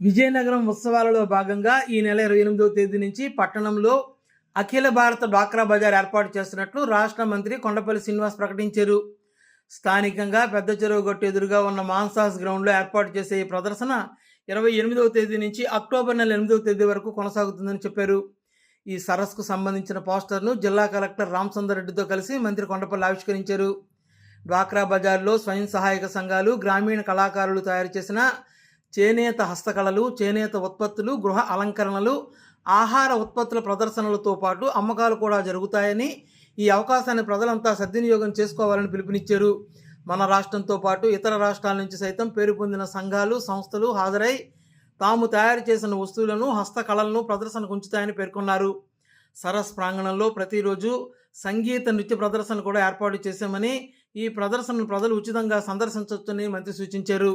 విజయనగరం ఉత్సవాలలో భాగంగా ఈ నెల 28వ తేదీ నుంచి పట్టణంలో అఖిల భారత డ్వాక్రా బజార్ ఏర్పాటు చేస్తున్నట్లు రాష్ట్ర మంత్రి కొండపల్లి శ్రీనివాస్ ప్రకటించారు. స్థానికంగా పెద్ద చెరువు గట్టు ఎదురుగా ఉన్న మాన్సాస్ గ్రౌండ్లో ఏర్పాటు చేసే ఈ ప్రదర్శన 28వ తేదీ నుంచి అక్టోబర్ నెల 8వ తేదీ వరకు కొనసాగుతుందని చెప్పారు. ఈ సరస్సుకు సంబంధించిన పోస్టర్ను జిల్లా కలెక్టర్ రామచందర్ రెడ్డితో కలిసి మంత్రి కొండపల్లి ఆవిష్కరించారు. డ్వాక్రా బజార్లో స్వయం సహాయక సంఘాలు, గ్రామీణ కళాకారులు తయారు చేసిన చేనేత హస్తకళలు, చేనేత ఉత్పత్తులు, గృహ అలంకరణలు, ఆహార ఉత్పత్తుల ప్రదర్శనలతో పాటు అమ్మకాలు కూడా జరుగుతాయని, ఈ అవకాశాన్ని ప్రజలంతా సద్వినియోగం చేసుకోవాలని పిలుపునిచ్చారు. మన రాష్ట్రంతో పాటు ఇతర రాష్ట్రాల నుంచి సైతం పేరు పొందిన సంఘాలు, సంస్థలు హాజరై తాము తయారు చేసిన వస్తువులను, హస్తకళలను ప్రదర్శనకు ఉంచుతాయని పేర్కొన్నారు. సరస్ ప్రాంగణంలో ప్రతిరోజు సంగీత నృత్య ప్రదర్శన కూడా ఏర్పాటు చేశామని, ఈ ప్రదర్శనను ప్రజలు ఉచితంగా సందర్శించవచ్చని మంత్రి సూచించారు.